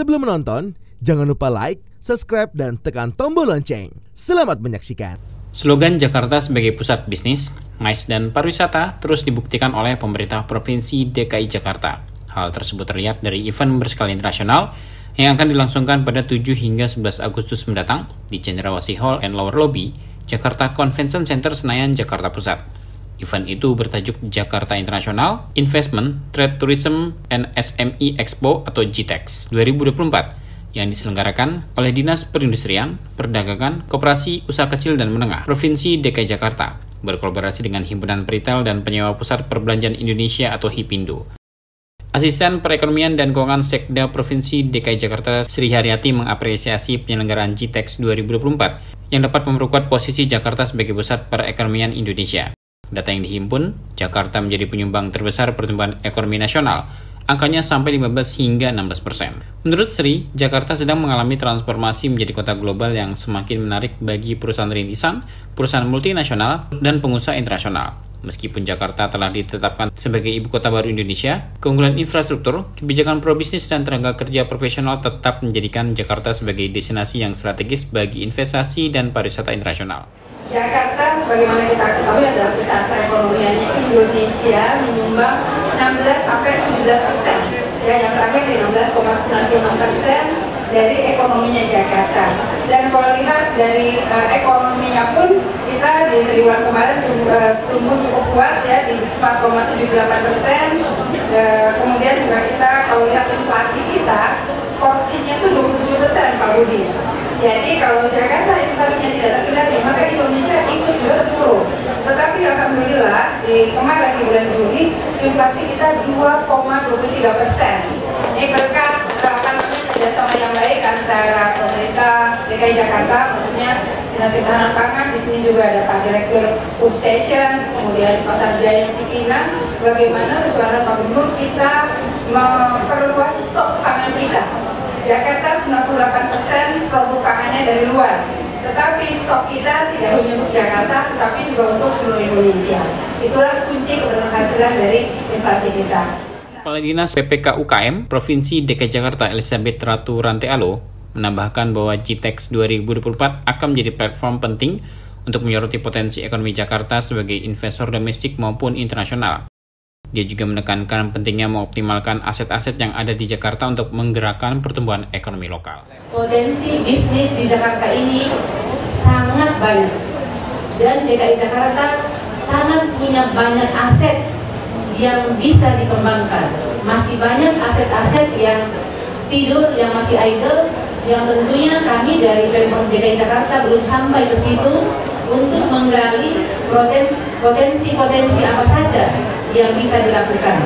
Sebelum menonton, jangan lupa like, subscribe, dan tekan tombol lonceng. Selamat menyaksikan. Slogan Jakarta sebagai pusat bisnis, MICE, dan pariwisata terus dibuktikan oleh pemerintah Provinsi DKI Jakarta. Hal tersebut terlihat dari event berskala internasional yang akan dilangsungkan pada 7 hingga 11 Agustus mendatang di Cendrawasih Hall and Lower Lobby, Jakarta Convention Center Senayan, Jakarta Pusat. Event itu bertajuk Jakarta International Investment, Trade Tourism, and SME Expo atau GTEX 2024 yang diselenggarakan oleh Dinas Perindustrian, Perdagangan, Koperasi, Usaha Kecil dan Menengah Provinsi DKI Jakarta berkolaborasi dengan Himpunan Peritel dan Penyewa Pusat Perbelanjaan Indonesia atau HIPINDO. Asisten Perekonomian dan Keuangan Sekda Provinsi DKI Jakarta Sri Haryati mengapresiasi penyelenggaraan GTEX 2024 yang dapat memperkuat posisi Jakarta sebagai pusat perekonomian Indonesia. Data yang dihimpun, Jakarta menjadi penyumbang terbesar pertumbuhan ekonomi nasional, angkanya sampai 15 hingga 16%. Menurut Sri, Jakarta sedang mengalami transformasi menjadi kota global yang semakin menarik bagi perusahaan rintisan, perusahaan multinasional, dan pengusaha internasional. Meskipun Jakarta telah ditetapkan sebagai ibu kota baru Indonesia, keunggulan infrastruktur, kebijakan probisnis, dan tenaga kerja profesional tetap menjadikan Jakarta sebagai destinasi yang strategis bagi investasi dan pariwisata internasional. Jakarta, sebagaimana kita ketahui, adalah pusat perekonomiannya Indonesia, menyumbang 16-17%. Ya, yang terakhir di 16,96% dari ekonominya Jakarta. Dan kalau lihat dari ekonominya pun, kita di triwulan kemarin tumbuh cukup kuat ya di 4,78%. Kemudian juga kita kalau lihat inflasi kita, porsinya itu 27% Pak Budi. Jadi kalau Jakarta inflasinya tidak terkendali, maka Indonesia ikut juga turun. Tetapi alhamdulillah di kemarin di bulan Juni inflasi kita 2,23%. Ini berkat kerjasama yang baik antara pemerintah DKI Jakarta, maksudnya Dinas Ketahanan Pangan. Di sini juga ada Pak Direktur Food Station, kemudian Pasar Jaya Cipinang. Bagaimana sesuai dengan Pak Gubernur kita memperluas stok pangan kita. Jakarta 98% produk pangannya dari luar, tetapi stok kita tidak hanya untuk Jakarta, tetapi juga untuk seluruh Indonesia. Itulah kunci keberhasilan dari inflasi kita. Kepala Dinas PPK UKM Provinsi DKI Jakarta Elizabeth Ratu Rantealo menambahkan bahwa GTEX 2024 akan menjadi platform penting untuk menyoroti potensi ekonomi Jakarta sebagai investor domestik maupun internasional. Dia juga menekankan pentingnya mengoptimalkan aset-aset yang ada di Jakarta untuk menggerakkan pertumbuhan ekonomi lokal. Potensi bisnis di Jakarta ini sangat banyak, dan DKI Jakarta sangat punya banyak aset yang bisa dikembangkan. Masih banyak aset-aset yang tidur, yang masih idle, yang tentunya kami dari Pemprov DKI Jakarta belum sampai ke situ untuk menggali potensi apa saja yang bisa dilakukan.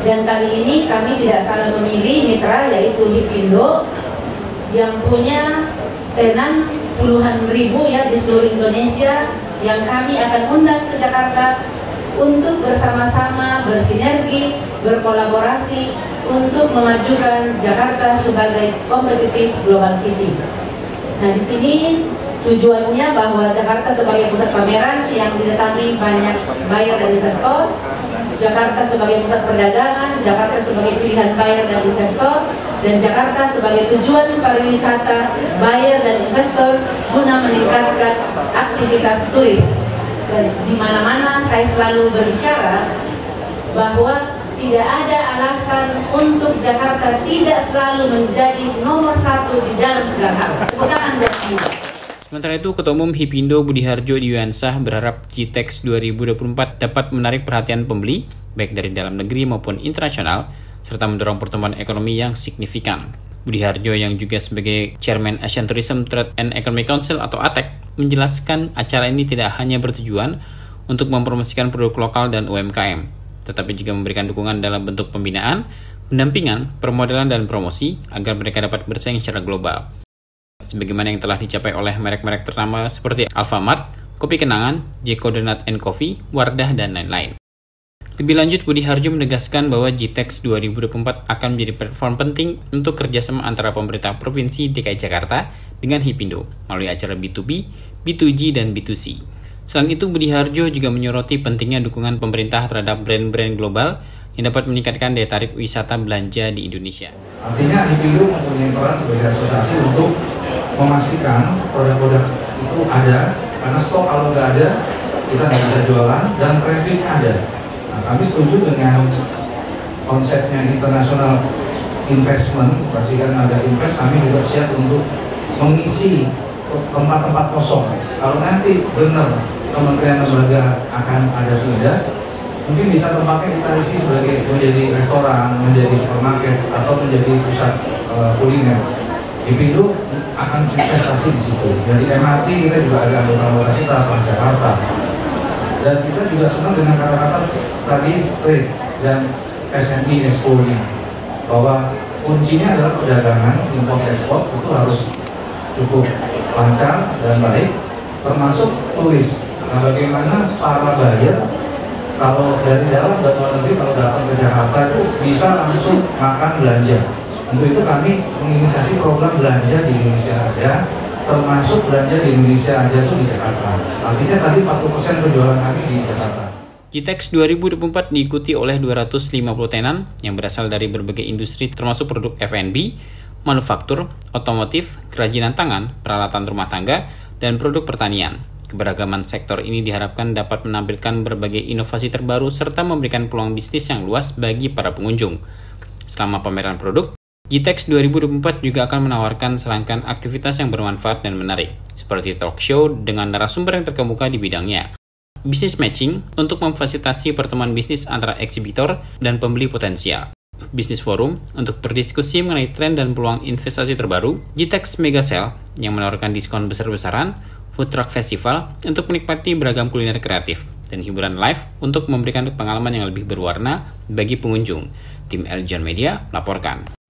Dan kali ini kami tidak salah memilih mitra, yaitu HIPINDO yang punya tenan puluhan ribu ya di seluruh Indonesia, yang kami akan undang ke Jakarta untuk bersama-sama bersinergi, berkolaborasi untuk memajukan Jakarta sebagai kompetitif global city. Nah, di sini tujuannya bahwa Jakarta sebagai pusat pameran yang didatangi banyak buyer dan investor, Jakarta sebagai pusat perdagangan, Jakarta sebagai pilihan buyer dan investor, dan Jakarta sebagai tujuan pariwisata buyer dan investor guna meningkatkan aktivitas turis. Dan di mana-mana saya selalu berbicara bahwa tidak ada alasan untuk Jakarta tidak selalu menjadi nomor satu di dalam segala hal. Tepuk tangan buat semua. Sementara itu, Ketua Umum HIPINDO Budi Harjo Dwi-Ansah berharap GTEX 2024 dapat menarik perhatian pembeli, baik dari dalam negeri maupun internasional, serta mendorong pertumbuhan ekonomi yang signifikan. Budi Harjo yang juga sebagai Chairman Asian Tourism Trade and Economic Council atau ATEC menjelaskan acara ini tidak hanya bertujuan untuk mempromosikan produk lokal dan UMKM, tetapi juga memberikan dukungan dalam bentuk pembinaan, pendampingan, permodalan, dan promosi agar mereka dapat bersaing secara global. Sebagaimana yang telah dicapai oleh merek-merek ternama seperti Alfamart, Kopi Kenangan, Jeko Donut & Coffee, Wardah, dan lain-lain. Lebih lanjut, Budi Harjo menegaskan bahwa GTEX 2024 akan menjadi platform penting untuk kerjasama antara pemerintah Provinsi DKI Jakarta dengan HIPINDO melalui acara B2B, B2G, dan B2C. Selain itu, Budi Harjo juga menyoroti pentingnya dukungan pemerintah terhadap brand-brand global yang dapat meningkatkan daya tarik wisata belanja di Indonesia. Artinya Hipindo mempunyai peran sebagai asosiasi untuk memastikan produk-produk itu ada, karena stok kalau nggak ada kita nggak bisa jualan, dan trafficnya ada. Nah, kami setuju dengan konsepnya international investment, berarti kan ada invest, kami juga siap untuk mengisi tempat-tempat kosong. Kalau nanti benar kementerian lembaga akan ada pindah, mungkin bisa tempatnya kita isi sebagai menjadi restoran, menjadi supermarket, atau menjadi pusat kuliner. Hipindo akan investasi di situ. Jadi MRT kita juga ada anggota kita, Transjakarta. Dan kita juga senang dengan kata-kata tadi trade dan SME Expo-nya, bahwa kuncinya adalah perdagangan import ekspor itu harus cukup lancar dan baik, termasuk turis. Nah, bagaimana para buyer kalau dari dalam dan luar negeri kalau datang ke Jakarta itu bisa langsung makan belanja. Untuk itu kami menginisiasi program belanja di Indonesia aja, termasuk belanja di Indonesia aja itu di Jakarta. Artinya tadi 40% penjualan kami di Jakarta. GITEX 2024 diikuti oleh 250 tenan yang berasal dari berbagai industri termasuk produk F&B, manufaktur, otomotif, kerajinan tangan, peralatan rumah tangga, dan produk pertanian. Keberagaman sektor ini diharapkan dapat menampilkan berbagai inovasi terbaru serta memberikan peluang bisnis yang luas bagi para pengunjung. Selama pameran produk, GITEX 2024 juga akan menawarkan serangkaian aktivitas yang bermanfaat dan menarik, seperti talk show dengan narasumber yang terkemuka di bidangnya. Business matching untuk memfasilitasi pertemuan bisnis antara eksibitor dan pembeli potensial. Business forum untuk berdiskusi mengenai tren dan peluang investasi terbaru. GITEX Mega Sale yang menawarkan diskon besar-besaran. Food Truck Festival untuk menikmati beragam kuliner kreatif. Dan hiburan live untuk memberikan pengalaman yang lebih berwarna bagi pengunjung. Tim Eljon Media melaporkan.